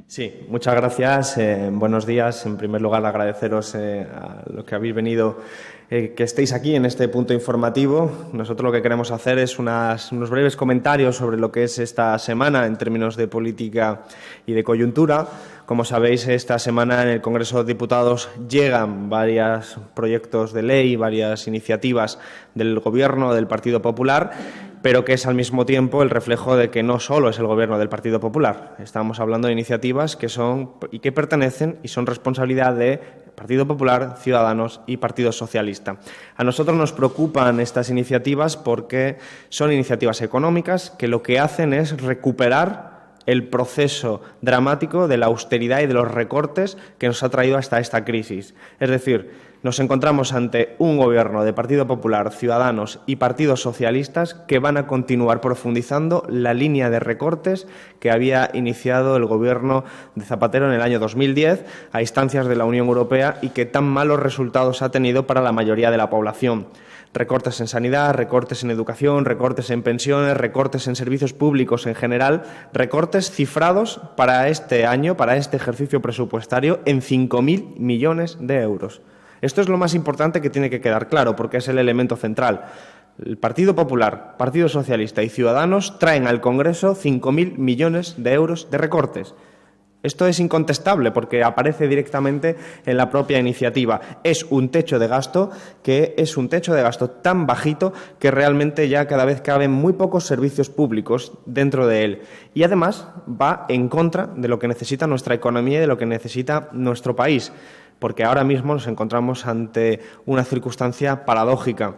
Sí, muchas gracias. Buenos días. En primer lugar, agradeceros a lo que habéis venido, que estéis aquí en este punto informativo. Nosotros lo que queremos hacer es unos breves comentarios sobre lo que es esta semana en términos de política y de coyuntura. Como sabéis, esta semana en el Congreso de Diputados llegan varios proyectos de ley, varias iniciativas del Gobierno del Partido Popular, pero que es al mismo tiempo el reflejo de que no solo es el Gobierno del Partido Popular. Estamos hablando de iniciativas que son y que pertenecen y son responsabilidad de Partido Popular, Ciudadanos y Partido Socialista. A nosotros nos preocupan estas iniciativas porque son iniciativas económicas que lo que hacen es recuperar el proceso dramático de la austeridad y de los recortes que nos ha traído hasta esta crisis. Es decir, nos encontramos ante un Gobierno de Partido Popular, Ciudadanos y partidos socialistas que van a continuar profundizando la línea de recortes que había iniciado el Gobierno de Zapatero en el año 2010 a instancias de la Unión Europea y que tan malos resultados ha tenido para la mayoría de la población. Recortes en sanidad, recortes en educación, recortes en pensiones, recortes en servicios públicos en general, recortes cifrados para este año, para este ejercicio presupuestario, en 5.000 millones de euros. Esto es lo más importante que tiene que quedar claro, porque es el elemento central. El Partido Popular, Partido Socialista y Ciudadanos traen al Congreso 5.000 millones de euros de recortes. Esto es incontestable porque aparece directamente en la propia iniciativa. Es un techo de gasto que es un techo de gasto tan bajito que realmente ya cada vez caben muy pocos servicios públicos dentro de él. Y además va en contra de lo que necesita nuestra economía y de lo que necesita nuestro país, porque ahora mismo nos encontramos ante una circunstancia paradójica.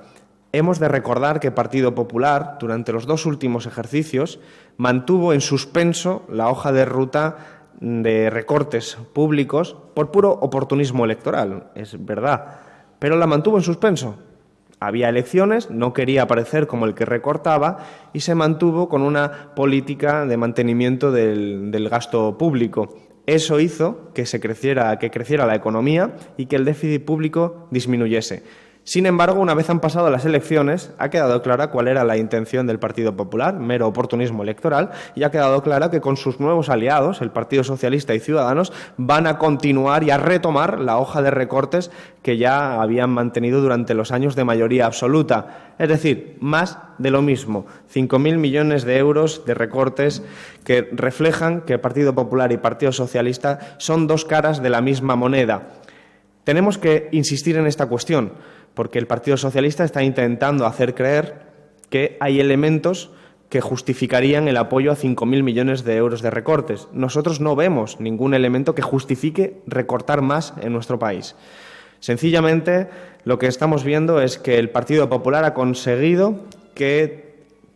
Hemos de recordar que Partido Popular, durante los 2 últimos ejercicios, mantuvo en suspenso la hoja de ruta de recortes públicos por puro oportunismo electoral, es verdad, pero la mantuvo en suspenso. Había elecciones, no quería aparecer como el que recortaba y se mantuvo con una política de mantenimiento del gasto público. Eso hizo que creciera la economía y que el déficit público disminuyese. Sin embargo, una vez han pasado las elecciones, ha quedado clara cuál era la intención del Partido Popular, mero oportunismo electoral, y ha quedado clara que con sus nuevos aliados, el Partido Socialista y Ciudadanos, van a continuar y a retomar la hoja de recortes que ya habían mantenido durante los años de mayoría absoluta. Es decir, más de lo mismo, 5.000 millones de euros de recortes que reflejan que el Partido Popular y Partido Socialista son 2 caras de la misma moneda. Tenemos que insistir en esta cuestión, porque el Partido Socialista está intentando hacer creer que hay elementos que justificarían el apoyo a 5.000 millones de euros de recortes. Nosotros no vemos ningún elemento que justifique recortar más en nuestro país. Sencillamente, lo que estamos viendo es que el Partido Popular ha conseguido que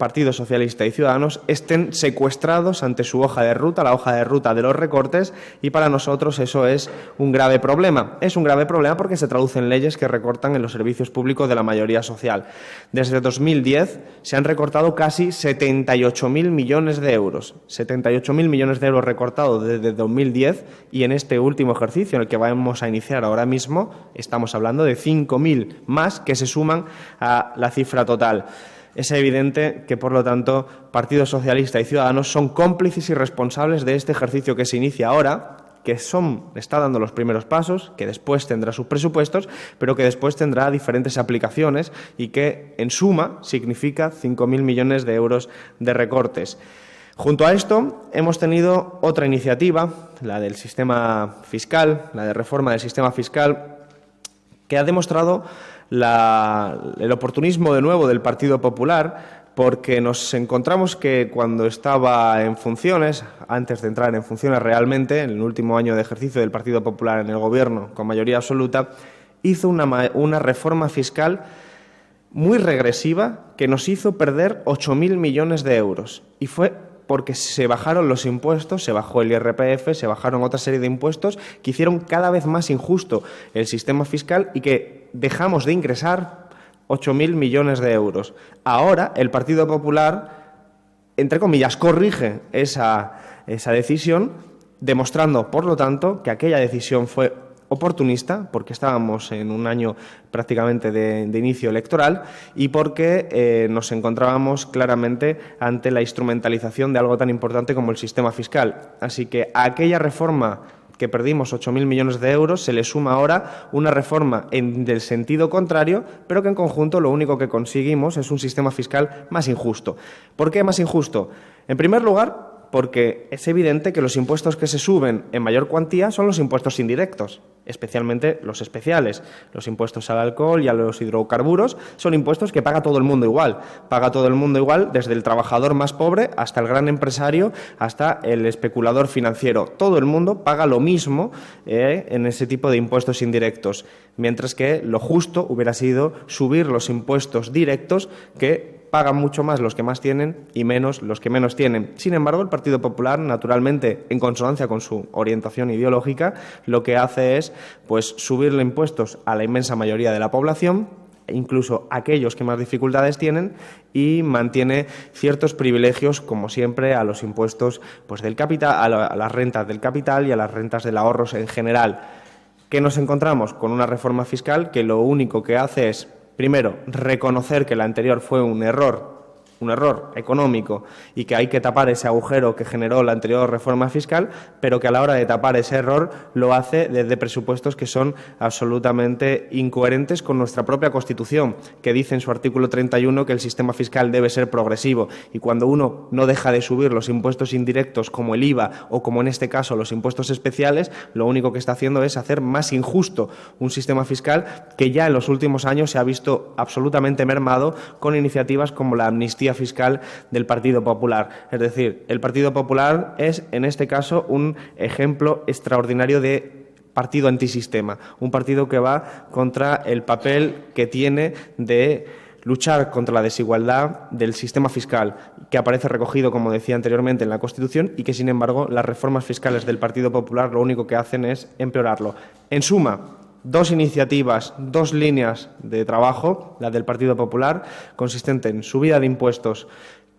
Partido Socialista y Ciudadanos estén secuestrados ante su hoja de ruta, la hoja de ruta de los recortes, y para nosotros eso es un grave problema. Es un grave problema porque se traducen leyes que recortan en los servicios públicos de la mayoría social. Desde 2010 se han recortado casi 78.000 millones de euros. 78.000 millones de euros recortados desde 2010 y en este último ejercicio en el que vamos a iniciar ahora mismo estamos hablando de 5.000 más que se suman a la cifra total. Es evidente que, por lo tanto, Partido Socialista y Ciudadanos son cómplices y responsables de este ejercicio que se inicia ahora, que está dando los primeros pasos, que después tendrá sus presupuestos, pero que después tendrá diferentes aplicaciones y que, en suma, significa 5.000 millones de euros de recortes. Junto a esto, hemos tenido otra iniciativa, la del sistema fiscal, la de reforma del sistema fiscal, que ha demostrado el oportunismo de nuevo del Partido Popular, porque nos encontramos que cuando estaba en funciones, antes de entrar en funciones realmente, en el último año de ejercicio del Partido Popular en el Gobierno con mayoría absoluta, hizo una reforma fiscal muy regresiva que nos hizo perder 8.000 millones de euros. Y fue porque se bajaron los impuestos, se bajó el IRPF, se bajaron otra serie de impuestos que hicieron cada vez más injusto el sistema fiscal y que dejamos de ingresar 8.000 millones de euros. Ahora el Partido Popular, entre comillas, corrige esa decisión, demostrando, por lo tanto, que aquella decisión fue oportunista, porque estábamos en un año prácticamente de inicio electoral y porque nos encontrábamos claramente ante la instrumentalización de algo tan importante como el sistema fiscal. Así que a aquella reforma que perdimos 8.000 millones de euros, se le suma ahora una reforma del sentido contrario, pero que en conjunto lo único que conseguimos es un sistema fiscal más injusto. ¿Por qué más injusto? En primer lugar, porque es evidente que los impuestos que se suben en mayor cuantía son los impuestos indirectos, especialmente los especiales. Los impuestos al alcohol y a los hidrocarburos son impuestos que paga todo el mundo igual. Paga todo el mundo igual, desde el trabajador más pobre hasta el gran empresario, hasta el especulador financiero. Todo el mundo paga lo mismo en ese tipo de impuestos indirectos, mientras que lo justo hubiera sido subir los impuestos directos que pagan mucho más los que más tienen y menos los que menos tienen. Sin embargo, el Partido Popular, naturalmente, en consonancia con su orientación ideológica, lo que hace es subirle impuestos a la inmensa mayoría de la población, incluso a aquellos que más dificultades tienen, y mantiene ciertos privilegios, como siempre, a los impuestos del capital, a las rentas del capital y a las rentas del ahorro en general. ¿Qué nos encontramos? Con una reforma fiscal que lo único que hace es, primero, reconocer que la anterior fue un error económico y que hay que tapar ese agujero que generó la anterior reforma fiscal, pero que a la hora de tapar ese error lo hace desde presupuestos que son absolutamente incoherentes con nuestra propia Constitución, que dice en su artículo 31 que el sistema fiscal debe ser progresivo, y cuando uno no deja de subir los impuestos indirectos como el IVA o como en este caso los impuestos especiales, lo único que está haciendo es hacer más injusto un sistema fiscal que ya en los últimos años se ha visto absolutamente mermado con iniciativas como la amnistía fiscal del Partido Popular. Es decir, el Partido Popular es, en este caso, un ejemplo extraordinario de partido antisistema, un partido que va contra el papel que tiene de luchar contra la desigualdad del sistema fiscal, que aparece recogido, como decía anteriormente, en la Constitución, y que, sin embargo, las reformas fiscales del Partido Popular lo único que hacen es empeorarlo. En suma, dos iniciativas, dos líneas de trabajo, la del Partido Popular, consistente en subida de impuestos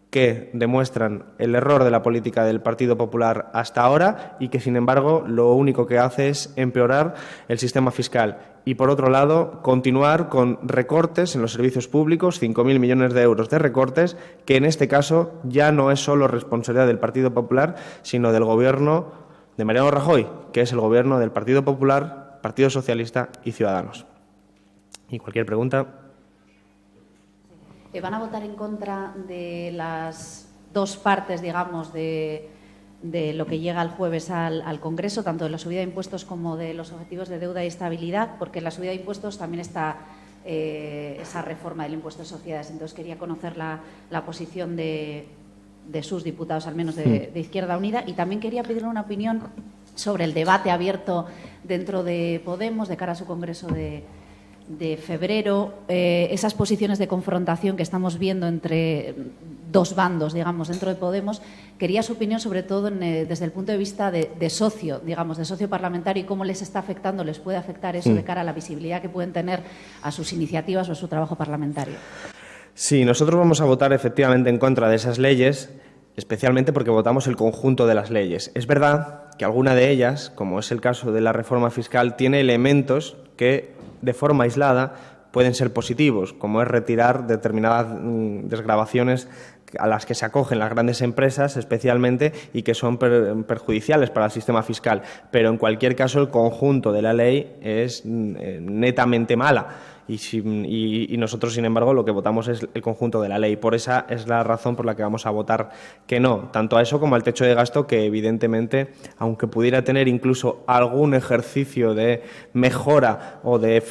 que demuestran el error de la política del Partido Popular hasta ahora y que, sin embargo, lo único que hace es empeorar el sistema fiscal. Y, por otro lado, continuar con recortes en los servicios públicos, 5.000 millones de euros de recortes, que en este caso ya no es solo responsabilidad del Partido Popular, sino del Gobierno de Mariano Rajoy, que es el Gobierno del Partido Popular, Partido Socialista y Ciudadanos. Y cualquier pregunta. ¿Van a votar en contra de las dos partes, digamos, de lo que llega el jueves al Congreso, tanto de la subida de impuestos como de los objetivos de deuda y estabilidad? Porque en la subida de impuestos también está esa reforma del impuesto de sociedades. Entonces, quería conocer la posición de sus diputados, al menos de Izquierda Unida, y también quería pedirle una opinión sobre el debate abierto dentro de Podemos de cara a su congreso de febrero, esas posiciones de confrontación que estamos viendo entre dos bandos, digamos, dentro de Podemos. Quería su opinión, sobre todo desde el punto de vista de socio, digamos, de socio parlamentario, y cómo les está afectando, les puede afectar eso de cara a la visibilidad que pueden tener a sus iniciativas o a su trabajo parlamentario. Sí, nosotros vamos a votar efectivamente en contra de esas leyes, especialmente porque votamos el conjunto de las leyes. Es verdad que alguna de ellas, como es el caso de la reforma fiscal, tiene elementos que, de forma aislada, pueden ser positivos, como es retirar determinadas desgravaciones a las que se acogen las grandes empresas especialmente y que son perjudiciales para el sistema fiscal. Pero, en cualquier caso, el conjunto de la ley es netamente mala. Y nosotros, sin embargo, lo que votamos es el conjunto de la ley. Por esa es la razón por la que vamos a votar que no, tanto a eso como al techo de gasto, que evidentemente, aunque pudiera tener incluso algún ejercicio de mejora o de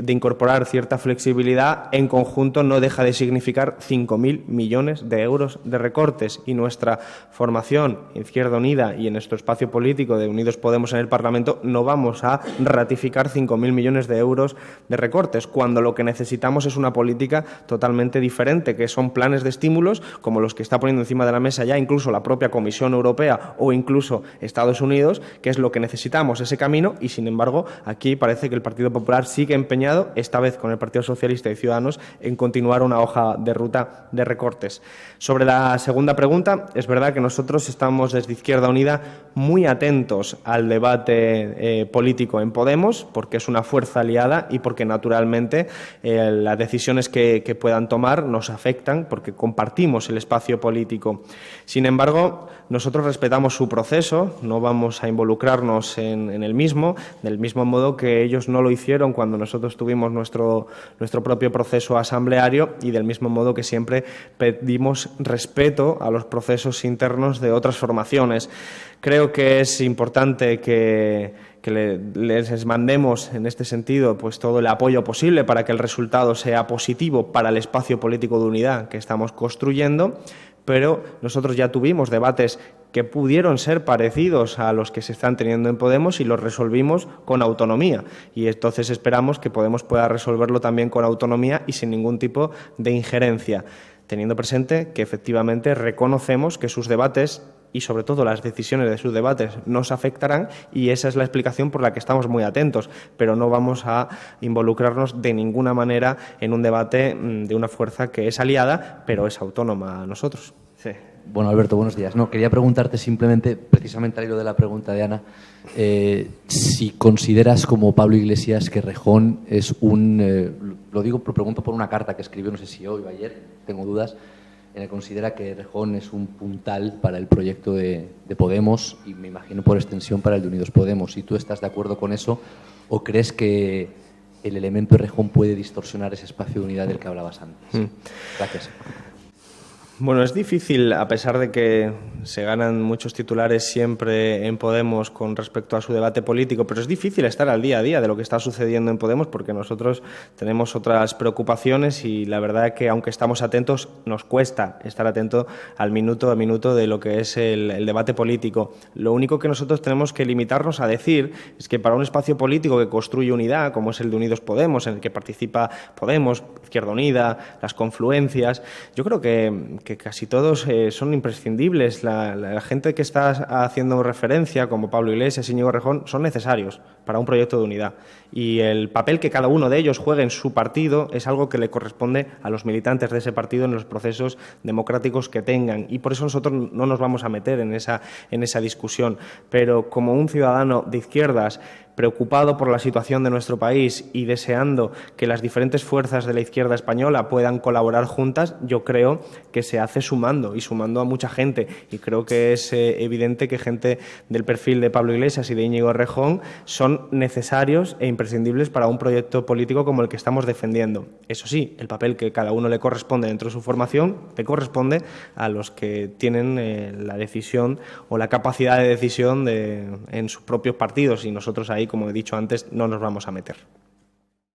incorporar cierta flexibilidad, en conjunto no deja de significar 5.000 millones de euros de recortes. Y nuestra formación, Izquierda Unida, y en nuestro espacio político de Unidos Podemos en el Parlamento, no vamos a ratificar 5.000 millones de euros de recortes. cuando lo que necesitamos es una política totalmente diferente, que son planes de estímulos como los que está poniendo encima de la mesa ya incluso la propia Comisión Europea o incluso Estados Unidos, que es lo que necesitamos, ese camino, y sin embargo aquí parece que el Partido Popular sigue empeñado, esta vez con el Partido Socialista y Ciudadanos, en continuar una hoja de ruta de recortes. Sobre la segunda pregunta, es verdad que nosotros estamos desde Izquierda Unida muy atentos al debate político en Podemos, porque es una fuerza aliada y porque naturalmente las decisiones que puedan tomar nos afectan, porque compartimos el espacio político. Sin embargo, nosotros respetamos su proceso, no vamos a involucrarnos en el mismo, del mismo modo que ellos no lo hicieron cuando nosotros tuvimos nuestro propio proceso asambleario, y del mismo modo que siempre pedimos respeto a los procesos internos de otras formaciones. Creo que es importante que les mandemos en este sentido pues todo el apoyo posible para que el resultado sea positivo para el espacio político de unidad que estamos construyendo, pero nosotros ya tuvimos debates que pudieron ser parecidos a los que se están teniendo en Podemos y los resolvimos con autonomía, y entonces esperamos que Podemos pueda resolverlo también con autonomía y sin ningún tipo de injerencia, teniendo presente que efectivamente reconocemos que sus debates y sobre todo las decisiones de sus debates nos afectarán, y esa es la explicación por la que estamos muy atentos, pero no vamos a involucrarnos de ninguna manera en un debate de una fuerza que es aliada, pero es autónoma a nosotros. Sí. Bueno, Alberto, buenos días. No, quería preguntarte simplemente, precisamente al hilo de la pregunta de Ana, si consideras como Pablo Iglesias que Rejón es lo digo, lo pregunto por una carta que escribió, no sé si hoy o ayer, tengo dudas, en el que considera que Rejón es un puntal para el proyecto de Podemos y me imagino por extensión para el de Unidos Podemos. ¿Si tú estás de acuerdo con eso o crees que el elemento de Rejón puede distorsionar ese espacio de unidad del que hablabas antes? Gracias. Bueno, es difícil, a pesar de que se ganan muchos titulares siempre en Podemos con respecto a su debate político, pero es difícil estar al día a día de lo que está sucediendo en Podemos, porque nosotros tenemos otras preocupaciones y la verdad es que aunque estamos atentos, nos cuesta estar atento al minuto a minuto de lo que es el debate político. Lo único que nosotros tenemos que limitarnos a decir es que para un espacio político que construye unidad, como es el de Unidos Podemos, en el que participa Podemos, Izquierda Unida, las confluencias, yo creo que casi todos son imprescindibles. La gente que está haciendo referencia, como Pablo Iglesias y Íñigo Errejón, son necesarios para un proyecto de unidad. Y el papel que cada uno de ellos juegue en su partido es algo que le corresponde a los militantes de ese partido en los procesos democráticos que tengan. Y por eso nosotros no nos vamos a meter en esa discusión. Pero como un ciudadano de izquierdas, preocupado por la situación de nuestro país y deseando que las diferentes fuerzas de la izquierda española puedan colaborar juntas, yo creo que se hace sumando y sumando a mucha gente, y creo que es evidente que gente del perfil de Pablo Iglesias y de Íñigo Errejón son necesarios e imprescindibles para un proyecto político como el que estamos defendiendo. Eso sí, el papel que cada uno le corresponde dentro de su formación le corresponde a los que tienen la decisión o la capacidad de decisión en sus propios partidos, y nosotros ahí, como he dicho antes, no nos vamos a meter.